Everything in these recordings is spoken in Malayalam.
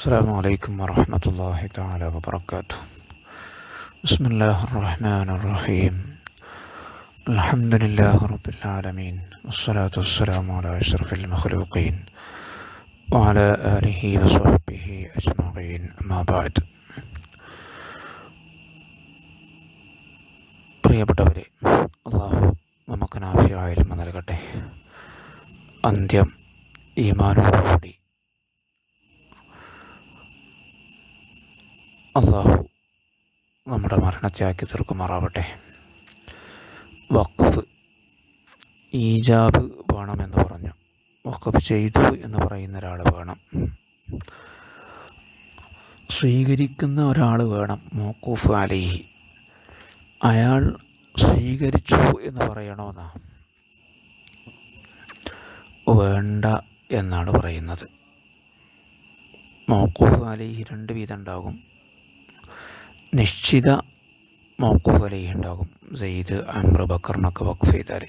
السلام عليكم ورحمة الله تعالى وبركاته. بسم الله الرحمن الرحيم. الحمد لله رب العالمين، والصلاة والسلام على أشرف المخلوقين وعلى آله وصحبه أجمعين، أما بعد. പ്രിയപ്പെട്ടവരെ, അള്ളാഹു നമുക്ക് നാഫിയായ ഇൽമ നൽകട്ടെ. അന്ത്യം ഈമാനോടുകൂടി അള്ളാഹു നമ്മുടെ മരണത്തെ ആക്കി തീർക്കുമാറാവട്ടെ. വഖഫ് ഈജാബ് വേണമെന്ന് പറഞ്ഞു. വഖഫ് ചെയ്തു എന്ന് പറയുന്ന ഒരാൾ വേണം, സ്വീകരിക്കുന്ന ഒരാൾ വേണം. മൗഖൂഫ് അലൈഹി, അയാൾ സ്വീകരിച്ചു എന്ന് പറയണമെന്നാ വേണ്ട എന്നാണ് പറയുന്നത്. മൗഖൂഫ് അലൈഹി രണ്ട് വീതം ഉണ്ടാകും. നിശ്ചിത മൗഖൂഫ് അലൈഹി ഉണ്ടാകും. സെയ്ദ്, അംർ, ബക്കറിനൊക്കെ വഖഫ് ചെയ്താൽ.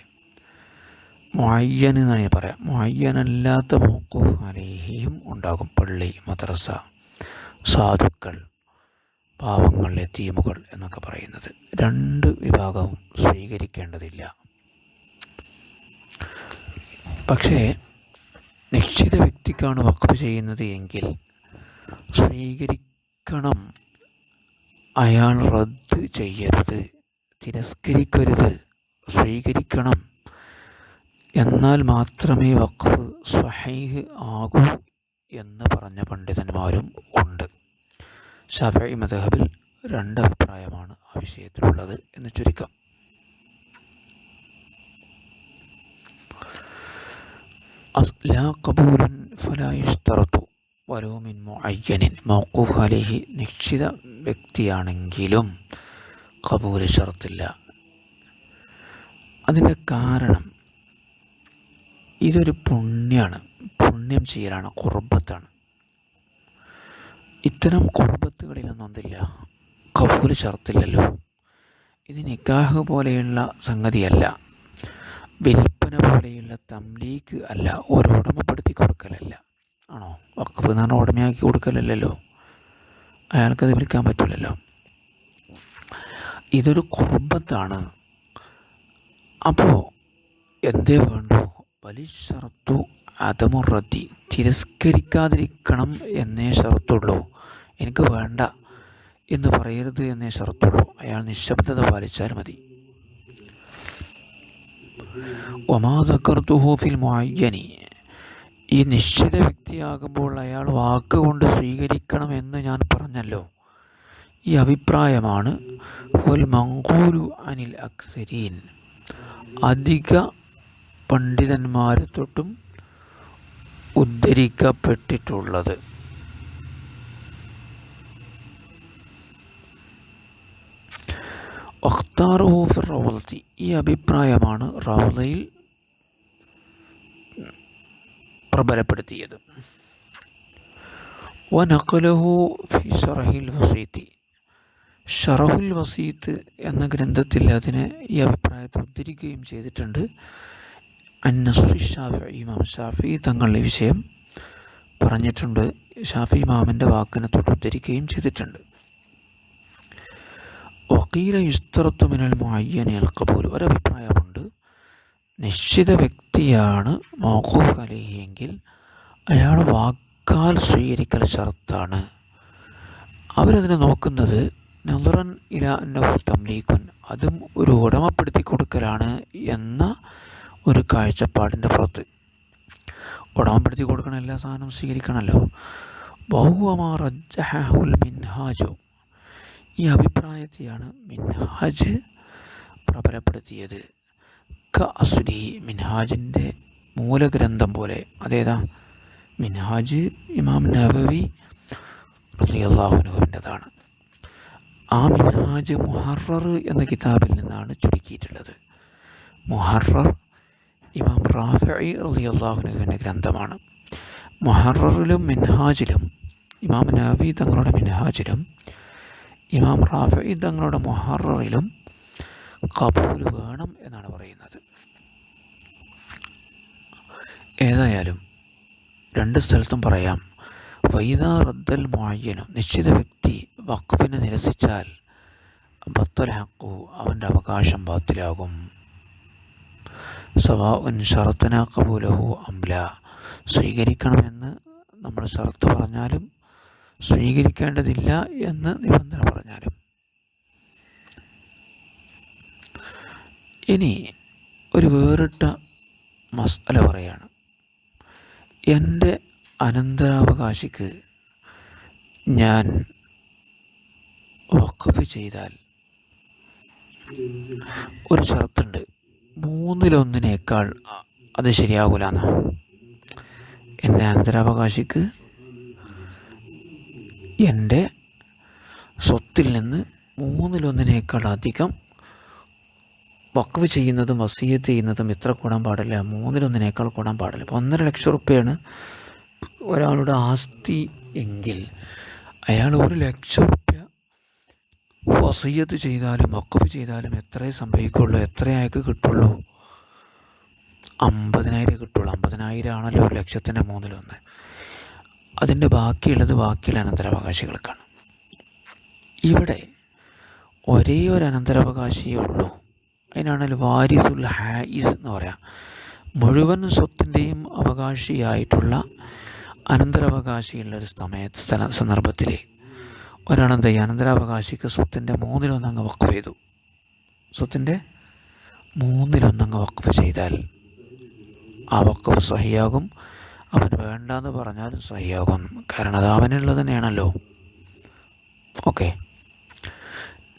മുഅയ്യൻ എന്നാണ് പറയാം. മുഅയ്യനല്ലാത്ത മൗഖൂഫ് അലൈഹിയും ഉണ്ടാകും. പള്ളി, മദ്രസ, സാധുക്കൾ, പാവങ്ങൾ, യതീമുകൾ എന്നൊക്കെ പറയുന്നത്. രണ്ട് വിഭാഗവും സ്വീകരിക്കേണ്ടതില്ല. പക്ഷേ നിശ്ചിത വ്യക്തിക്കാണ് വഖഫ് ചെയ്യുന്നത് എങ്കിൽ സ്വീകരിക്കണം. അയാൾ റദ്ദ് ചെയ്യരുത്, തിരസ്കരിക്കരുത്, സ്വീകരിക്കണം. എന്നാൽ മാത്രമേ വഖഫ് സ്വഹീഹ് ആകൂ എന്ന് പറഞ്ഞ പണ്ഡിതന്മാരും ഉണ്ട്. ശഫഈ മദ്ഹബിൽ രണ്ട് അഭിപ്രായമാണ് ആ വിഷയത്തിലുള്ളത് എന്ന് ചുരുക്കം. ലാ ഖബൂലൻ ഫലാ യുശ്തറതു വലൗ മിൻ മുഅയ്യനിൻ. മൗഖൂഫ് അലൈഹി നിശ്ചിത വ്യക്തിയാണെങ്കിലും ഖബൂൽ ഷർത്തില്ല. അതിൻ്റെ കാരണം ഇതൊരു പുണ്യമാണ്, പുണ്യം ചെയ്യലാണ്, ഖുർബത്താണ്. ഇത്തരം ഖുർബത്തുകളിലൊന്നും എന്തില്ല, ഖബൂൽ ഷർത്തില്ലല്ലോ. ഇത് നിക്കാഹ് പോലെയുള്ള സംഗതിയല്ല, വിൽപ്പന പോലെയുള്ള തംലീക്ക് അല്ല, ഒരു ഉടമപ്പെടുത്തി കൊടുക്കലല്ല. ആണോ? വഖഫ് എന്ന് പറഞ്ഞാൽ ഉടമയാക്കി കൊടുക്കലല്ലോ, അയാൾക്കത് വിൽക്കാൻ പറ്റില്ലല്ലോ. ഇതൊരു ഖുർബത്താണ്. അപ്പോൾ എന്തേ വേണ്ടു? വലിഷറത്തു അദമുറദ്ദി, തിരസ്കരിക്കാതിരിക്കണം എന്നേ ഷറത്തുള്ളൂ. എനിക്ക് വേണ്ട എന്ന് പറയരുത് എന്നേ ഷറത്തുള്ളൂ. അയാൾ നിശബ്ദത പാലിച്ചാൽ മതി. വമാ ദക്കർതുഹു ഫിൽ മുഅയ്യനി, ഈ നിശ്ചിത വ്യക്തിയാകുമ്പോൾ അയാൾ വാക്കുകൊണ്ട് സ്വീകരിക്കണമെന്ന് ഞാൻ പറഞ്ഞല്ലോ. ഈ അഭിപ്രായമാണ് വൽ മൻഖൂലു അനിൽ അക്സരീൻ, അധിക പണ്ഡിതന്മാരെ തൊട്ടും ഉദ്ധരിക്കപ്പെട്ടിട്ടുള്ളത്. വഖ്താറുഹു ഫി റൗളത്തി, ഈ അഭിപ്രായമാണ് റൗളയിൽ പ്രബലപ്പെടുത്തിയത്. വനഖലഹു ഫി ശറഹിൽ വസീത്ത്, ഷറഹുൽ വസീത്ത് എന്ന ഗ്രന്ഥത്തിൽ അതിനെ ഈ അഭിപ്രായത്തെ ഉദ്ധരിക്കുകയും ചെയ്തിട്ടുണ്ട്. അന്നസ്ഫി ഷാഫിഈ, ഇമാം ഷാഫിഈ തങ്ങൾ ഈ വിഷയം പറഞ്ഞിട്ടുണ്ട്. ഷാഫിഈ ഇമാമിൻ്റെ വാക്കിനെ തൊട്ട് ഉദ്ധരിക്കുകയും ചെയ്തിട്ടുണ്ട്. വഖീല യുസ്തറത്തു മിനൽ മുഅയ്യനി അൽ ഖബൂൽ, ഒരഭിപ്രായമുണ്ട്, നിശ്ചിത വ്യക്തിയാണ് മൗഖൂഫ് അലൈഹി എങ്കിൽ അയാൾ വാക്കാൽ സ്വീകരിക്കൽ ഷർത്താണ്. അവരതിനെ നോക്കുന്നത് നളറൻ ഇലാ അന്നഹു തംലീക്കുൻ, അതും ഒരു ഉടമപ്പെടുത്തി കൊടുക്കലാണ് എന്ന ഒരു കാഴ്ചപ്പാടിൻ്റെ പുറത്ത്. ഉടമപ്പെടുത്തി കൊടുക്കണം, എല്ലാ സാധനവും സ്വീകരിക്കണമല്ലോ. വഹുവ മാ റജ്ജഹഹുൽ മിൻഹാജു, ഈ അഭിപ്രായത്തെയാണ് മിൻഹാജ് പ്രബലപ്പെടുത്തിയത്. അസ്ലി, മിൻഹാജിൻ്റെ മൂലഗ്രന്ഥം പോലെ. അതേതാ? മിൻഹാജ് ഇമാം നവവി റളിയല്ലാഹു അൻഹുവിൻ്റെതാണ്. ആ മിൻഹാജ് മുഹറർ എന്ന കിതാബിൽ നിന്നാണ് ചുരുക്കിയിട്ടുള്ളത്. മുഹറർ ഇമാം റാഫിഈ റളിയല്ലാഹു അൻഹുവിൻ്റെ ഗ്രന്ഥമാണ്. മുഹററിലും മിൻഹാജിലും, ഇമാം നവവി തങ്ങളുടെ മിൻഹാജിലും ഇമാം റാഫിഈ തങ്ങളുടെ മുഹററിലും ഖബൂൽ വേണം എന്നാണ് പറയുന്നത്. ഏതായാലും രണ്ട് സ്ഥലത്തും പറയാം, വൈദാ റദ്ദൽ മുഅയ്യനു, നിശ്ചിത വ്യക്തി വഖഫിനെ നിരസിച്ചാൽ ബത്തല ഹഖു, അവൻ്റെ അവകാശം ബാത്തിലാകും. സവാഉൻ ശറത്തന ഖബൂലഹു അംല, സ്വീകരിക്കണമെന്ന് നമ്മൾ ഷർത്ത് പറഞ്ഞാലും സ്വീകരിക്കേണ്ടതില്ല എന്ന് നിബന്ധന പറഞ്ഞാലും. ഇനി ഒരു വേറിട്ട മസ്അല പറയാണ്. എൻ്റെ അനന്തരാവകാശിക്ക് ഞാൻ വഖഫ് ചെയ്താൽ ഒരു ഷർത്തുണ്ട്, 1/3 അത് ശരിയാകൂലെന്ന്. എൻ്റെ അനന്തരാവകാശിക്ക് എൻ്റെ സ്വത്തിൽ നിന്ന് 1/3 വഖഫ് ചെയ്യുന്നതും വസിയ്യത്ത് ചെയ്യുന്നതും എത്ര കൂടാൻ പാടില്ല? 1/3 കൂടാൻ പാടില്ല. അപ്പോൾ 1.5 ലക്ഷം റുപ്യയാണ് ഒരാളുടെ ആസ്തി എങ്കിൽ അയാൾ 1 ലക്ഷം റുപ്യ വസിയ്യത്ത് ചെയ്താലും വഖഫ് ചെയ്താലും എത്രയേ സംഭവിക്കുള്ളൂ? എത്രയേ അയാൾക്ക് കിട്ടുള്ളൂ? 50,000 കിട്ടുള്ളൂ. 50,000 ആണല്ലോ 1 ലക്ഷത്തിൻ്റെ 1/3. അതിൻ്റെ ബാക്കിയുള്ളത് ബാക്കിയുള്ള അനന്തരാവകാശികൾക്കാണ്. ഇവിടെ ഒരേ ഒരു അനന്തരാവകാശിയേ ഉള്ളൂ. അതിനാണ് വാരിസുൽ ഹായിസ് എന്ന് പറയാം. മുഴുവൻ സ്വത്തിൻ്റെയും അവകാശിയായിട്ടുള്ള അനന്തരാവകാശിയുള്ളൊരു സന്ദർഭത്തിൽ ഒരാളെന്ത് ചെയ്യുക? അനന്തരാവകാശിക്ക് സ്വത്തിൻ്റെ 1/3 വഖഫ് ചെയ്തു. സ്വത്തിൻ്റെ 1/3 വഖഫ് ചെയ്താൽ ആ വഖഫ് സഹിയാകും. അവൻ വേണ്ടാന്ന് പറഞ്ഞാലും സഹിയാകും. കാരണം അത് അവനുള്ളത് തന്നെയാണല്ലോ. ഓക്കെ.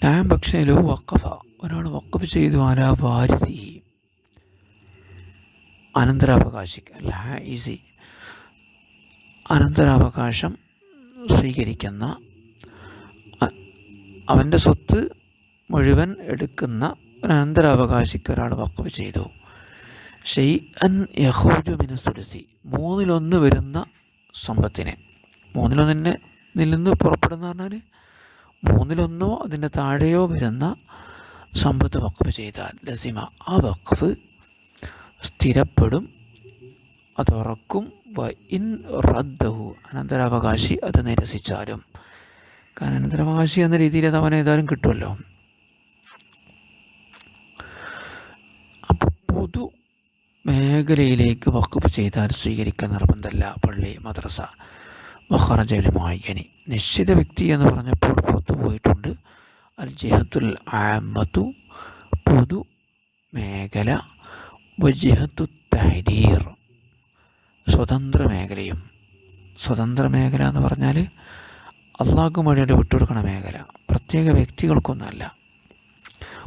ഞാൻ പക്ഷേ വഖഫ, ഒരാൾ വഖഫ് ചെയ്തു അലാ വാരിസി, അനന്തരാവകാശിക്ക് അല്ല ഹായിസി, അനന്തരാവകാശം സ്വീകരിക്കുന്ന, അവൻ്റെ സ്വത്ത് മുഴുവൻ എടുക്കുന്ന ഒരു അനന്തരാവകാശിക്ക് ഒരാൾ വഖഫ് ചെയ്തു. ഷൈഅൻ യഖ്റുജു മിന സുലുസി, 1/3 വരുന്ന സമ്പത്തിനെ, 1/3 നിന്ന് പുറപ്പെടുന്ന പറഞ്ഞാൽ 1/3 അതിൻ്റെ താഴെയോ വരുന്ന സമ്പത്ത് വഖഫ് ചെയ്താൽ ലസിമ, ആ വഖഫ് സ്ഥിരപ്പെടും, അതുറക്കും. ഇൻ റദ്ദഹു, അനന്തരാവകാശി അത് നിരസിച്ചാലും. കാരണം അനന്തരാവകാശി എന്ന രീതിയിൽ അത് അവൻ ഏതായാലും കിട്ടുമല്ലോ. അപ്പോൾ പൊതു മേഖലയിലേക്ക് വഖഫ് ചെയ്താൽ സ്വീകരിക്കാൻ നിർബന്ധമല്ല. പള്ളി, മദ്രസ, വഖറജൽ മുഅയ്യനി, നിശ്ചിത വ്യക്തി എന്ന് പറഞ്ഞപ്പോൾ പുറത്തു പോയിട്ടുണ്ട്. അൽ ജിഹത്തുൽ ആമത്തു, പൊതു മേഖല, വജിഹത്തു തഹരീർ, സ്വതന്ത്ര മേഖലയും. സ്വതന്ത്ര മേഖല എന്ന് പറഞ്ഞാൽ അള്ളാഹ്ക്ക് വേണ്ടിയിട്ട് വിട്ടുകൊടുക്കണ മേഖല, പ്രത്യേക വ്യക്തികൾക്കൊന്നുമല്ല.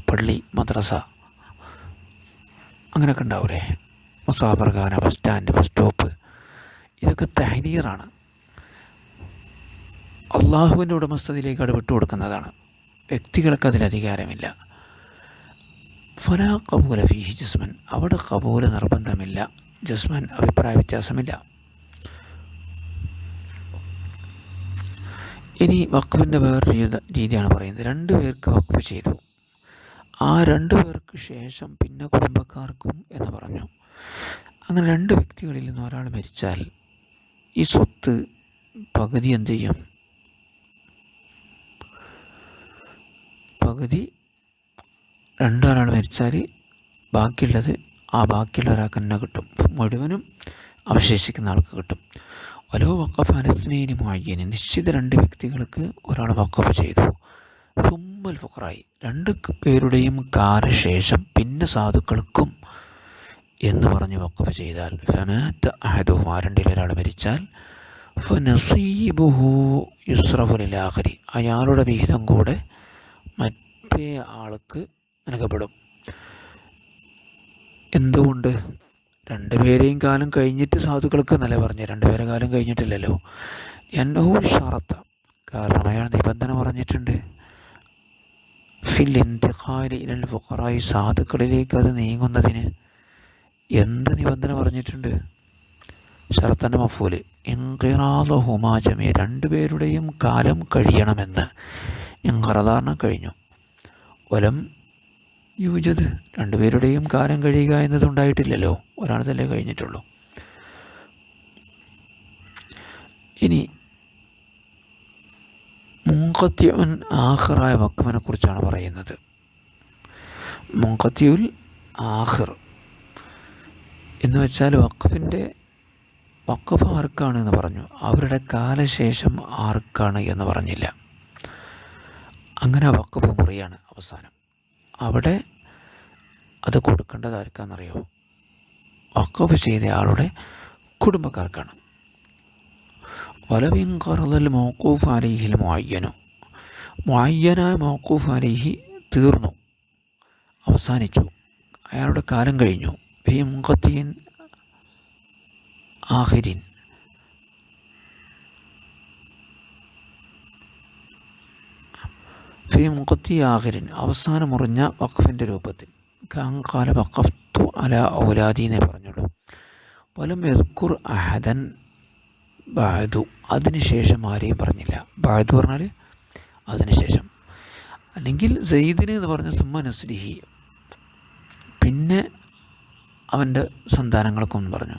പള്ളി, മദ്രസ അങ്ങനെയൊക്കെ ഉണ്ടാവില്ലേ, മുസാഫർഖാന, ബസ് സ്റ്റാൻഡ്, ബസ് സ്റ്റോപ്പ്, ഇതൊക്കെ തഹരീറാണ്. അള്ളാഹുവിൻ്റെ ഉടമസ്ഥതയിലേക്ക് അത് വിട്ടുകൊടുക്കുന്നതാണ്. വ്യക്തികൾക്ക് അതിൽ അധികാരമില്ല. ഫലാ ഖബൂല ഫീഹി ജസ്മൻ, അവിടെ ഖബൂല നിർബന്ധമില്ല. ജസ്മൻ അഭിപ്രായ വ്യത്യാസമില്ല. ഇനി വഖഫിൻ്റെ വേറൊരു രീതിയാണ് പറയുന്നത്. 2 പേർക്ക് വഖഫ് ചെയ്തു, ആ 2 പേർക്ക് ശേഷം പിന്നെ കുടുംബക്കാർക്കും എന്ന് പറഞ്ഞു. അങ്ങനെ 2 വ്യക്തികളിൽ നിന്ന് ഒരാൾ മരിച്ചാൽ ഈ സ്വത്ത് പകുതി എന്ത് ചെയ്യും? പകുതി 2 ആൾ മരിച്ചാൽ ബാക്കിയുള്ളത് ബാക്കിയുള്ള ഒരാൾക്ക് തന്നെ കിട്ടും. മുഴുവനും അവശേഷിക്കുന്ന ആൾക്ക് കിട്ടും. ഓരോ വഖഫ് അനസ്നൈനി മുഅയ്യനി, നിശ്ചിത 2 വ്യക്തികൾക്ക് ഒരാൾ വഖഫ് ചെയ്തു. സുമ്മൽ ഫുഖറായി, 2 പേരുടെയും കാലശേഷം പിന്നെ സാധുക്കൾക്കും എന്ന് പറഞ്ഞ് വഖഫ് ചെയ്താൽ, ഫമാത അഹദുഹുമാ, 2 ഒരാൾ മരിച്ചാൽ, ഫനസീബുഹു യുസ്റഫു ലിൽ ആഖിരി, അയാളുടെ വിഹിതം കൂടെ മറ്റേ ആൾക്ക് നൽകപ്പെടും. എന്തുകൊണ്ട്? 2 പേരെയും കാലം കഴിഞ്ഞിട്ട് സാധുക്കൾക്ക് എന്നല്ലേ പറഞ്ഞ്, 2 പേരെ കാലം കഴിഞ്ഞിട്ടില്ലല്ലോ. എന്നഹു ഷറത്ത, കാരണം അയാൾ നിബന്ധന പറഞ്ഞിട്ടുണ്ട്. ഫിൽ ഇന്തിഖാലി ഇലൽ ഫുഖറായി, സാധുക്കളിലേക്ക് അത് നീങ്ങുന്നതിന് എന്ത് നിബന്ധന പറഞ്ഞിട്ടുണ്ട്? ഷറത്തൻ്റെ മഫൂല് ഇൻഖിറാദുഹുമാ ജമീഅ, 2 പേരുടെയും കാലം കഴിയണമെന്ന്. ഇൻഖിറാദ് കഴിഞ്ഞു. വലം യൂജദ്, 2 പേരുടെയും കാലം കഴിയുക എന്നതുണ്ടായിട്ടില്ലല്ലോ, ഒരാൾ തന്നെ കഴിഞ്ഞിട്ടുള്ളൂ. ഇനി മുൻഖത്തിഉൻ ആഖിറായ വഖഫിനെ കുറിച്ചാണ് പറയുന്നത്. മുൻഖത്തിഉൽ ആഖിർ എന്ന് വെച്ചാൽ വഖഫ് ആർക്കാണ് എന്ന് പറഞ്ഞു, അവരുടെ കാലശേഷം ആർക്കാണ് എന്ന് പറഞ്ഞില്ല. അങ്ങനെ വഖഫ് മുറിയാണ് അവസാനം. അവിടെ അത് കൊടുക്കേണ്ടത് ആർക്കാണെന്നറിയോ? വഖഫ് ചെയ്ത ആളുടെ കുടുംബക്കാർക്കാണ്. വലവിൻ ഖറദൽ മൗഖൂഫ് അലൈഹിൽ മുഅയ്യനായ മൗഖൂഫ് അലൈഹി തീർന്നു, അവസാനിച്ചു, അയാളുടെ കാലം കഴിഞ്ഞു. ഫി മുൻഖത്തിൻ ആഖിരിൻ, ഫി മുൻഖത്തി ആഖിരിൻ അവസാനം മുറിഞ്ഞ വഖഫിൻ്റെ രൂപത്തിൽ. കാല വഖഫ്തു അല ഔലാദീനെ പറഞ്ഞുള്ളൂ. വലം യദ്കുർ അഹദൻ ബഅദു, അതിനുശേഷം ആരെയും പറഞ്ഞില്ല. ബഅദു പറഞ്ഞാൽ അതിനുശേഷം. അല്ലെങ്കിൽ സയ്യിദിന് എന്ന് പറഞ്ഞ സുമ്മ നസ്ലിഹി, പിന്നെ അവൻ്റെ സന്താനങ്ങൾക്കൊന്നും പറഞ്ഞു.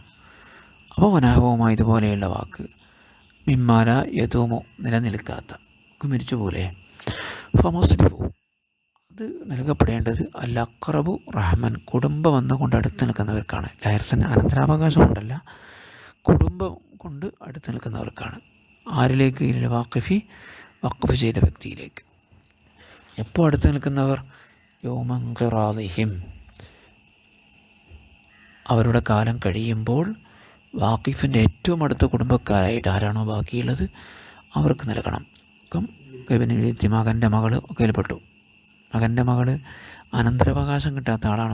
അപ്പോൾ വനാഹവുമായി ഇതുപോലെയുള്ള വാക്ക് മിമ്മാല യദൂമോ നിലനിൽക്കാത്ത മരിച്ചുപോലെ ഫമസ്ലിഫു, അത് നൽകപ്പെടേണ്ടത് അൽ അഖ്റബു റഹ്മൻ, കുടുംബം വന്നുകൊണ്ട് അടുത്ത് നിൽക്കുന്നവർക്കാണ്. ലൈർസന് അനന്തരാവകാശം കൊണ്ടല്ല, കുടുംബം കൊണ്ട് അടുത്ത് നിൽക്കുന്നവർക്കാണ്. ആരിലേക്ക്? ഇൽ വാഖിഫി, വഖഫ് ചെയ്ത വ്യക്തിയിലേക്ക്. എപ്പോൾ അടുത്ത് നിൽക്കുന്നവർ? യൗമൻഖിറാദിഹിം, അവരുടെ കാലം കഴിയുമ്പോൾ വാഖിഫിൻ്റെ ഏറ്റവും അടുത്ത കുടുംബക്കാരായിട്ട് ആരാണോ ബാക്കിയുള്ളത് അവർക്ക് നൽകണം. കബിനെത്തി മകൻ്റെ മകൾ കയ്യിൽപ്പെട്ടു. മകൻ്റെ മകൾ അനന്തരാവകാശം കിട്ടാത്ത ആളാണ്.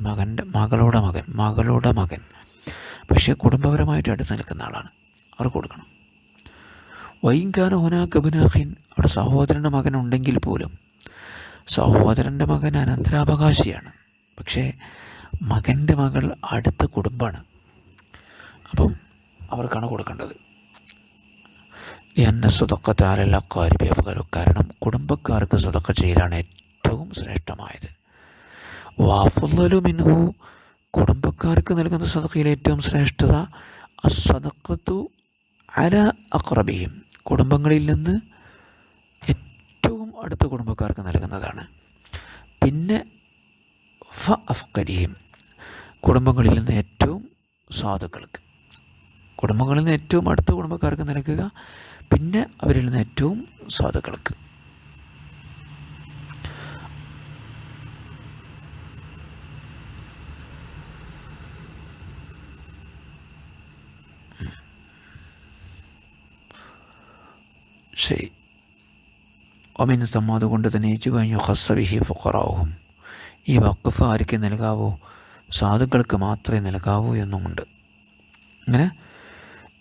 മകളുടെ മകൻ പക്ഷേ കുടുംബപരമായിട്ട് അടുത്ത് നിൽക്കുന്ന ആളാണ്, അവർക്ക് കൊടുക്കണം. വൈകാന ഹുനാക്കബിനാഖിൻ, അവിടെ സഹോദരൻ്റെ മകൻ ഉണ്ടെങ്കിൽ പോലും സഹോദരൻ്റെ മകൻ അനന്തരാവകാശിയാണ്, പക്ഷേ മകൻ്റെ മകൾ അടുത്ത കുടുംബമാണ്, അപ്പം അവർക്കാണ് കൊടുക്കേണ്ടത്. എന്ന സ്വതക്കത്ത് അലൽ അഖാരിബി അഫ്ളു, കാരണം കുടുംബക്കാർക്ക് സ്വതക്ക ചെയ്യലാണ് ഏറ്റവും ശ്രേഷ്ഠമായത്. വഅഫ്ളു മിൻഹു, കുടുംബക്കാർക്ക് നൽകുന്ന സ്വതക്കയിൽ ഏറ്റവും ശ്രേഷ്ഠത അസ്സദഖത്തു അല അഖ്റബിഹിം, കുടുംബങ്ങളിൽ നിന്ന് ഏറ്റവും അടുത്ത കുടുംബക്കാർക്ക് നൽകുന്നതാണ്. പിന്നെ ഫഅഫ്ഖരിഹിം, കുടുംബങ്ങളിൽ നിന്ന് ഏറ്റവും സാധുക്കൾക്ക്, കുടുംബങ്ങളിൽ നിന്ന് ഏറ്റവും അടുത്ത കുടുംബക്കാർക്ക് നൽകുക, പിന്നെ അവരിൽ നിന്ന് ഏറ്റവും സാധുക്കൾക്ക്. ശരി. ഒമിൻ സമ്മ, അതുകൊണ്ട് തന്നെ യജിബു ഖസ്സബിഹി ഫുഖറാഉഹും, ഈ വഖഫ് ആർക്ക് നൽകാവൂ? സാധുക്കൾക്ക് മാത്രമേ നൽകാവൂ എന്നുമുണ്ട്. അങ്ങനെ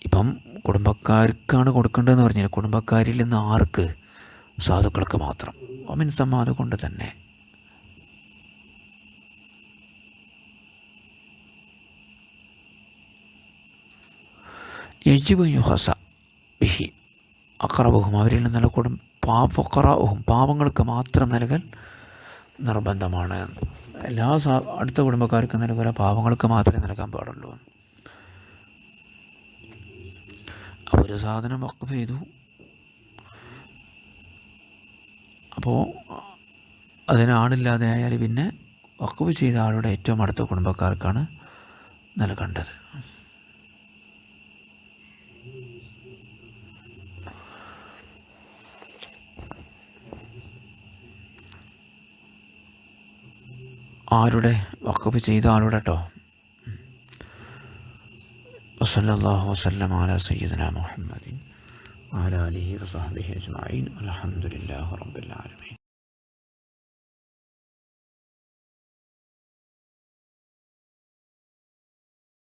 ഇപ്പം കുടുംബക്കാർക്കാണ് കൊടുക്കേണ്ടതെന്ന് പറഞ്ഞാൽ കുടുംബക്കാരിൽ നിന്ന് ആർക്ക്? സാധുക്കൾക്ക് മാത്രം. ഒമിൻ സമ്മ, അതുകൊണ്ട് തന്നെ യജിബു ഖസ്സ ബിഹി അഖറബുഹും, അവരിൽ നിന്നുള്ള ഫുഖറാഉഹും, പാവങ്ങൾക്ക് മാത്രം നൽകൽ നിർബന്ധമാണ്. എല്ലാ അടുത്ത കുടുംബക്കാർക്ക് നൽകുക, പാവങ്ങൾക്ക് മാത്രമേ നൽകാൻ പാടുള്ളൂ. ഒരു സാധനം വഖഫ് ചെയ്തു, അപ്പോൾ അതിന് ആളില്ലാതെ ആയാൽ പിന്നെ വഖഫ് ചെയ്ത ആളുടെ ഏറ്റവും അടുത്ത കുടുംബക്കാർക്കാണ് നൽകേണ്ടത്. ആരുടെ? വഖഫ് ചെയ്ത ആളുടെ കേട്ടോ. വസല്ലല്ലാഹു വസല്ലമ അലാ സയ്യിദിനാ മുഹമ്മദിൻ വഅലാ ആലിഹി വസഹ്ബിഹി അജ്മഈൻ. അൽഹംദുലില്ലാഹി റബ്ബിൽ ആലമീൻ.